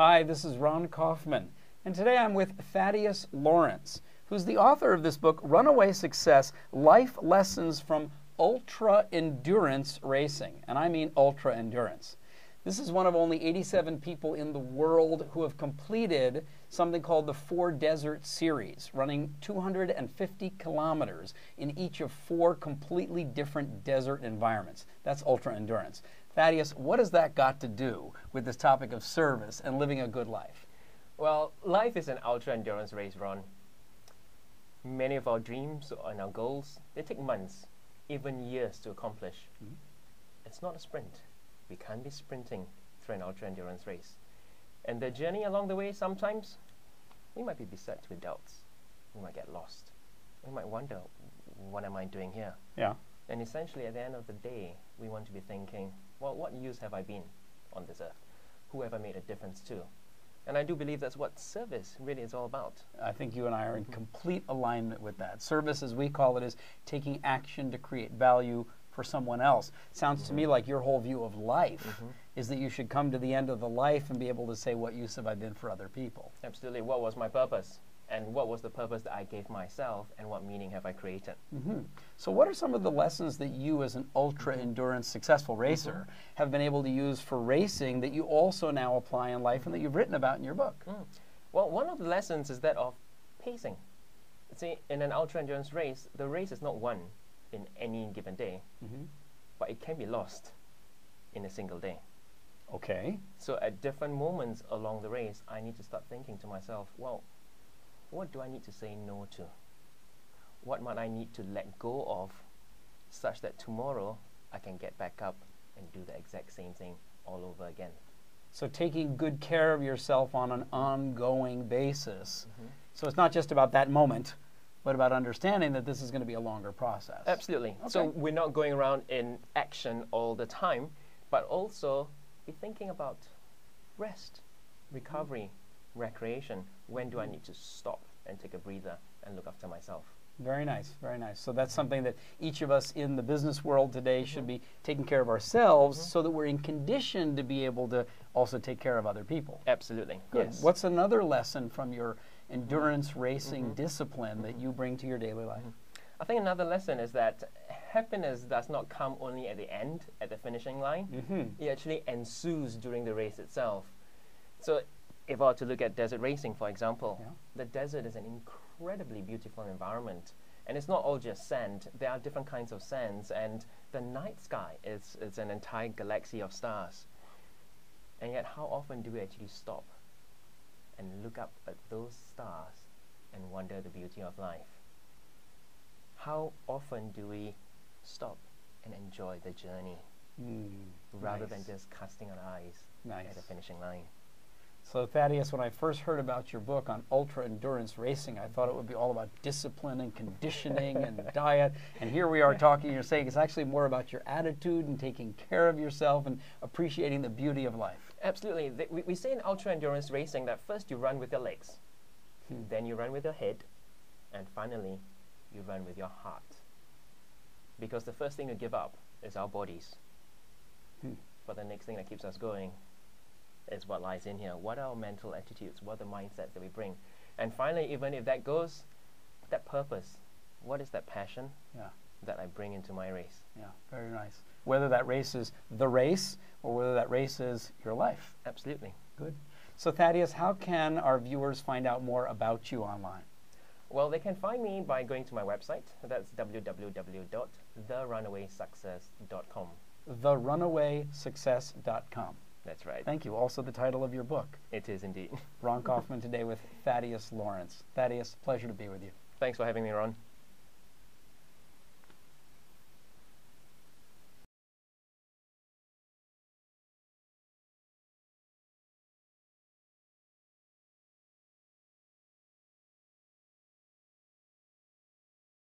Hi, this is Ron Kaufman, and today I'm with Thaddeus Lawrence, who's the author of this book, Runaway Success, Life Lessons from Ultra-Endurance Racing, and I mean ultra-endurance. This is one of only 87 people in the world who have completed something called the 4 Desert Series, running 250 kilometers in each of 4 completely different desert environments. That's ultra-endurance. Thaddeus, what has that got to do with this topic of service and living a good life? Well, life is an ultra-endurance race, Ron. Many of our dreams and our goals, they take months, even years to accomplish. It's not a sprint. We can't be sprinting through an ultra-endurance race. And the journey along the way, sometimes, we might be beset with doubts. We might get lost. We might wonder, what am I doing here? Yeah. And essentially, at the end of the day, we want to be thinking, well, what use have I been on this earth? Who have I made a difference to? And I do believe that's what service really is all about. I think you and I are in complete alignment with that. Service, as we call it, is taking action to create value for someone else. Sounds to me like your whole view of life is that you should come to the end of the life and be able to say, what use have I been for other people? Absolutely. What was my purpose? And what was the purpose that I gave myself, and what meaning have I created? So what are some of the lessons that you, as an ultra-endurance successful racer, have been able to use for racing that you also now apply in life and that you've written about in your book? Well, one of the lessons is that of pacing. See, in an ultra-endurance race, the race is not won in any given day, but it can be lost in a single day. Okay. So at different moments along the race, I need to start thinking to myself, well, what do I need to say no to? What might I need to let go of such that tomorrow I can get back up and do the exact same thing all over again? So taking good care of yourself on an ongoing basis. So it's not just about that moment, but about understanding that this is going to be a longer process. Absolutely. Okay. So we're not going around in action all the time, but also be thinking about rest, recovery, recreation. When do I need to stop and take a breather and look after myself? Very nice, very nice. So that's something that each of us in the business world today should be taking care of ourselves so that we're in condition to be able to also take care of other people. Absolutely. Good. Yes. What's another lesson from your endurance racing discipline that you bring to your daily life? I think another lesson is that happiness does not come only at the end, at the finishing line. It actually ensues during the race itself. So if I were to look at desert racing, for example, the desert is an incredibly beautiful environment. And it's not all just sand. There are different kinds of sands. And the night sky is an entire galaxy of stars. And yet, how often do we actually stop and look up at those stars and wonder the beauty of life? How often do we stop and enjoy the journey rather than just casting our eyes at the finishing line? So Thaddeus, when I first heard about your book on ultra-endurance racing, I thought it would be all about discipline and conditioning and diet. And here we are talking, you're saying it's actually more about your attitude and taking care of yourself and appreciating the beauty of life. Absolutely. We say in ultra-endurance racing that first you run with your legs, then you run with your head, and finally you run with your heart. Because the first thing to give up is our bodies. But the next thing that keeps us going is what lies in here. What are our mental attitudes? What are the mindsets that we bring? And finally, even if that goes, that purpose, what is that passion that I bring into my race? Yeah, very nice. Whether that race is the race or whether that race is your life. Absolutely. Good. So Thaddeus, how can our viewers find out more about you online? Well, they can find me by going to my website. That's www.therunawaysuccess.com. therunawaysuccess.com. That's right. Thank you. Also the title of your book. It is indeed. Ron Kaufman today with Thaddeus Lawrence. Thaddeus, pleasure to be with you. Thanks for having me, Ron.